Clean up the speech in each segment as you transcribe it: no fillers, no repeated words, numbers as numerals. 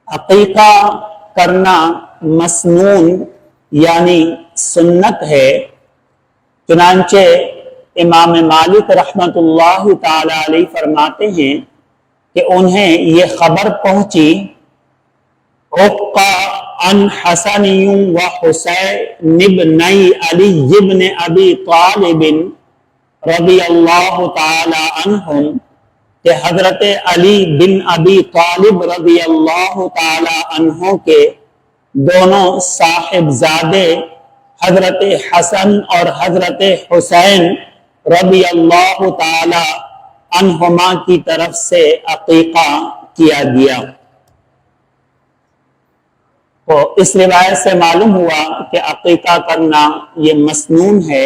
عقیقہ کرنا مسنون یعنی سنت ہے، چنانچہ امام مالک رحمت اللہ تعالی علیہ فرماتے ہیں کہ انہیں یہ خبر پہنچی عقا عن حسن و حسین ابن علی ابن ابی طالب رضی اللہ تعالی عنہم کہ حضرت علی بن ابی طالب رضی اللہ تعالی عنہ کے دونوں صاحبزادے حضرت حسن اور حضرت حسین رضی اللہ تعالی عنہما کی طرف سے عقیقہ کیا گیا۔ تو اس روایت سے معلوم ہوا کہ عقیقہ کرنا یہ مسنون ہے،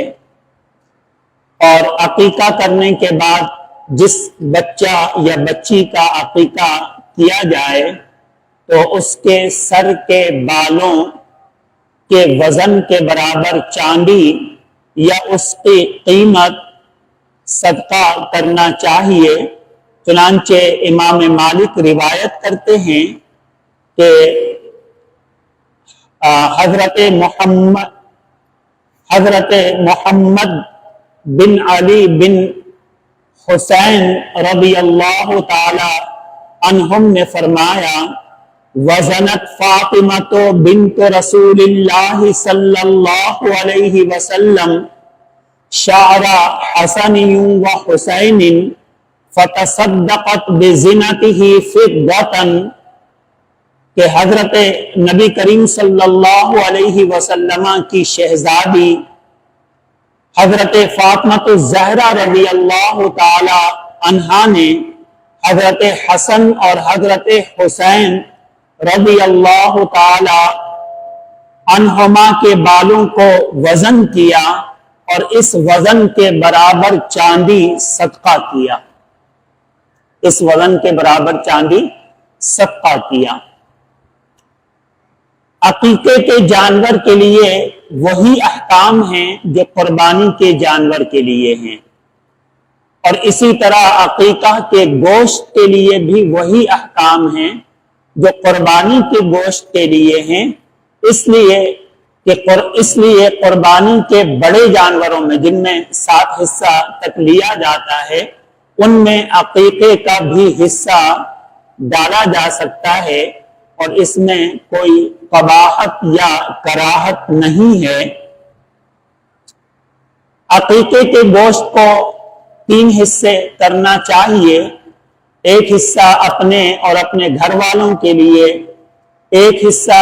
اور عقیقہ کرنے کے بعد جس بچہ یا بچی کا عقیقہ کیا جائے تو اس کے سر کے بالوں کے وزن کے برابر چاندی یا اس کی قیمت صدقہ کرنا چاہیے۔ چنانچہ امام مالک روایت کرتے ہیں کہ حضرت محمد بن علی بن حسین رضی اللہ تعالی عنہم نے فرمایا وزنت فاطمۃ بنت رسول اللہ صلی اللہ علیہ وسلم شعر حسن و حسین فتصدقت بزنته فضة کہ حضرت نبی کریم صلی اللہ علیہ وسلم کی شہزادی حضرت فاطمۃ الزہرا رضی اللہ تعالی عنہا نے حضرت حسن اور حضرت حسین رضی اللہ تعالی عنہما کے بالوں کو وزن کیا اور اس وزن کے برابر چاندی صدقہ کیا، اس وزن کے برابر چاندی صدقہ کیا۔ عقیقے کے جانور کے لیے وہی احکام ہیں جو قربانی کے جانور کے لیے ہیں، اور اسی طرح عقیقہ کے گوشت کے لیے بھی وہی احکام ہیں جو قربانی کے گوشت کے لیے ہیں، اس لیے قربانی کے بڑے جانوروں میں جن میں 7 حصہ تک لیا جاتا ہے ان میں عقیقے کا بھی حصہ ڈالا جا سکتا ہے، اور اس میں کوئی قباحت یا کراہت نہیں ہے۔ عقیقے کے گوشت کو 3 حصے کرنا چاہیے، ایک حصہ اپنے اور اپنے گھر والوں کے لیے، ایک حصہ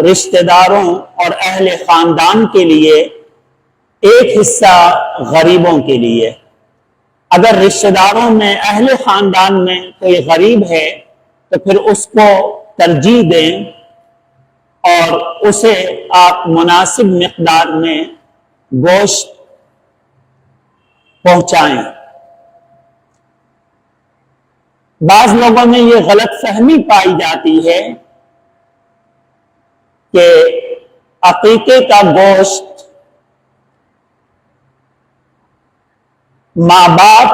رشتہ داروں اور اہل خاندان کے لیے، ایک حصہ غریبوں کے لیے۔ اگر رشتہ داروں میں اہل خاندان میں کوئی غریب ہے تو پھر اس کو ترجیح دیں اور اسے آپ مناسب مقدار میں گوشت پہنچائیں۔ بعض لوگوں میں یہ غلط فہمی پائی جاتی ہے کہ عقیقے کا گوشت ماں باپ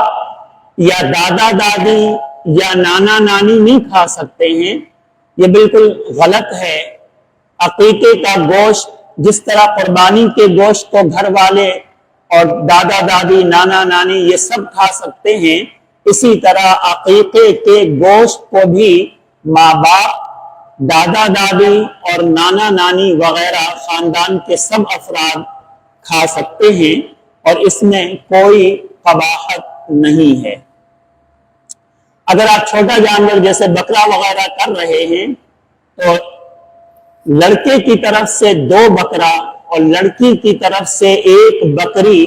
یا دادا دادی یا نانا نانی نہیں کھا سکتے ہیں، یہ بالکل غلط ہے۔ عقیقے کا گوشت جس طرح قربانی کے گوشت کو گھر والے اور دادا دادی نانا نانی یہ سب کھا سکتے ہیں، اسی طرح عقیقے کے گوشت کو بھی ماں باپ، دادا دادی اور نانا نانی وغیرہ خاندان کے سب افراد کھا سکتے ہیں، اور اس میں کوئی قباحت نہیں ہے۔ اگر آپ چھوٹا جانور جیسے بکرا وغیرہ کر رہے ہیں تو لڑکے کی طرف سے 2 بکرا اور لڑکی کی طرف سے 1 بکری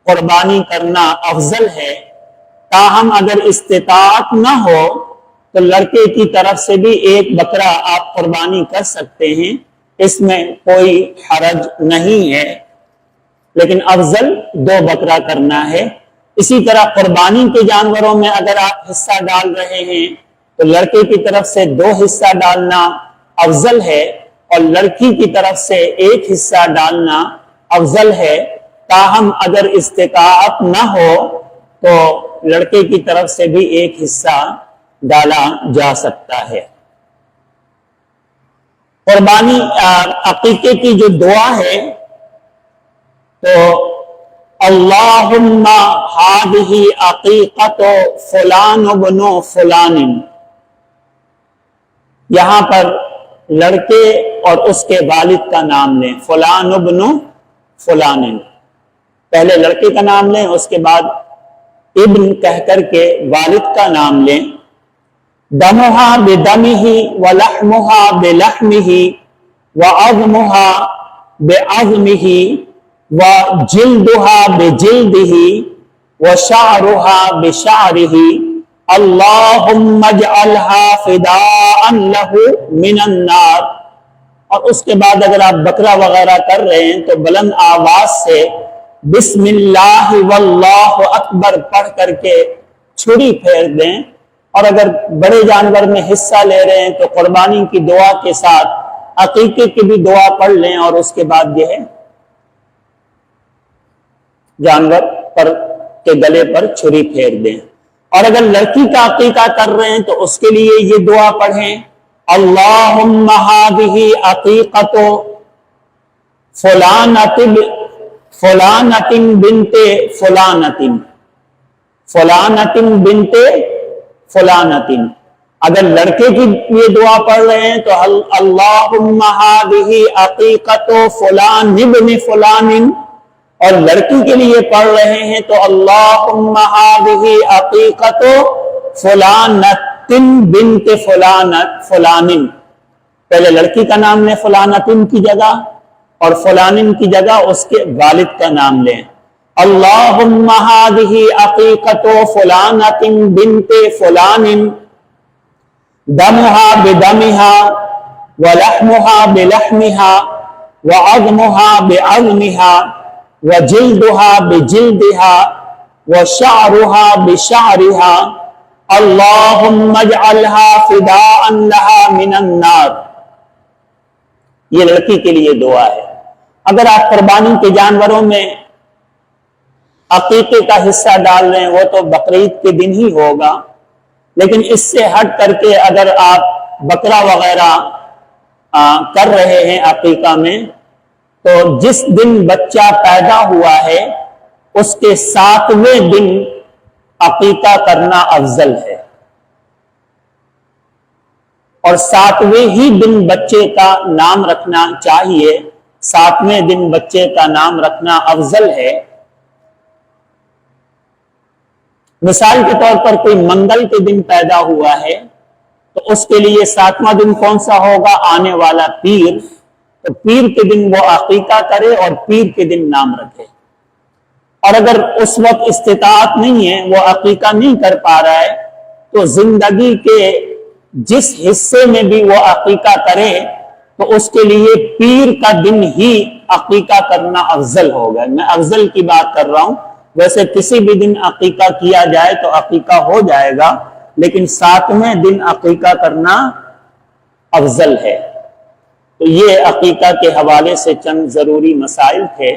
قربانی کرنا افضل ہے۔ تاہم اگر استطاعت نہ ہو تو لڑکے کی طرف سے بھی 1 بکرا آپ قربانی کر سکتے ہیں، اس میں کوئی حرج نہیں ہے، لیکن افضل 2 بکرا کرنا ہے۔ اسی طرح قربانی کے جانوروں میں اگر آپ حصہ ڈال رہے ہیں تو لڑکے کی طرف سے 2 حصہ ڈالنا افضل ہے، اور لڑکی کی طرف سے 1 حصہ ڈالنا افضل ہے۔ تاہم اگر استطاعت نہ ہو تو لڑکے کی طرف سے بھی 1 حصہ ڈالا جا سکتا ہے۔ قربانی عقیقے کی جو دعا ہے تو اللہم ہذہ عقیقۃ فلان ابن فلان، یہاں پر لڑکے اور اس کے والد کا نام لیں، فلان ابن فلان، پہلے لڑکے کا نام لیں، اس کے بعد ابن کہہ کر کے والد کا نام لیں۔ دمہا بدمہ ولحمہا بلحمہ وعظمہا بعظمہ وجلدہا بجلدہ وشعرہا بشعرہ اللہم اجعلہا فداء لہ من النار۔ اور اس کے بعد اگر آپ بکرا وغیرہ کر رہے ہیں تو بلند آواز سے بسم اللہ واللہ اکبر پڑھ کر کے چھری پھیر دیں، اور اگر بڑے جانور میں حصہ لے رہے ہیں تو قربانی کی دعا کے ساتھ عقیقے کی بھی دعا پڑھ لیں، اور اس کے بعد یہ ہے جانور پر کے گلے پر چھری پھیر دیں۔ اور اگر لڑکی کا عقیقہ کر رہے ہیں تو اس کے لیے یہ دعا پڑھیں، اللہم ہذہ عقیقۃ فلانۃ بنت فلانۃ، فلانۃ بنت فلانۃ۔ اگر لڑکے کی یہ دعا پڑھ رہے ہیں تو اللہم ہذہ عقیقۃ فلان ابن فلان، اور لڑکی کے لیے پڑھ رہے ہیں تو اللہم ہذہ عقیقۃ فلانۃ بنت فلان، پہلے لڑکی کا نام لیں فلانۃ کی جگہ، اور فلان کی جگہ اس کے والد کا نام لیں۔ اللہم ہذہ عقیقۃ فلانۃ بنت فلان دمہا بدمہا ولحمہا بلحمہا وعظمہا بعظمہا وجلدہا بجلدہا وشعرہا بشعرہا اللہم اجعلہا فداء لہا من النار۔ یہ لڑکی کے لیے دعا ہے۔ اگر آپ قربانی کے جانوروں میں عقیقے کا حصہ ڈال رہے ہیں وہ تو بقرعید کے دن ہی ہوگا، لیکن اس سے ہٹ کر کے اگر آپ بکرا وغیرہ کر رہے ہیں عقیقہ میں، تو جس دن بچہ پیدا ہوا ہے اس کے 7ویں دن عقیقہ کرنا افضل ہے، اور 7ویں ہی دن بچے کا نام رکھنا چاہیے، 7ویں دن بچے کا نام رکھنا افضل ہے۔ مثال کے طور پر کوئی منگل کے دن پیدا ہوا ہے تو اس کے لیے 7واں دن کون سا ہوگا؟ آنے والا پیر، تو پیر کے دن وہ عقیقہ کرے اور پیر کے دن نام رکھے۔ اور اگر اس وقت استطاعت نہیں ہے، وہ عقیقہ نہیں کر پا رہا ہے، تو زندگی کے جس حصے میں بھی وہ عقیقہ کرے تو اس کے لیے پیر کا دن ہی عقیقہ کرنا افضل ہوگا۔ میں افضل کی بات کر رہا ہوں، ویسے کسی بھی دن عقیقہ کیا جائے تو عقیقہ ہو جائے گا، لیکن 7ویں دن عقیقہ کرنا افضل ہے۔ تو یہ عقیقہ کے حوالے سے چند ضروری مسائل تھے۔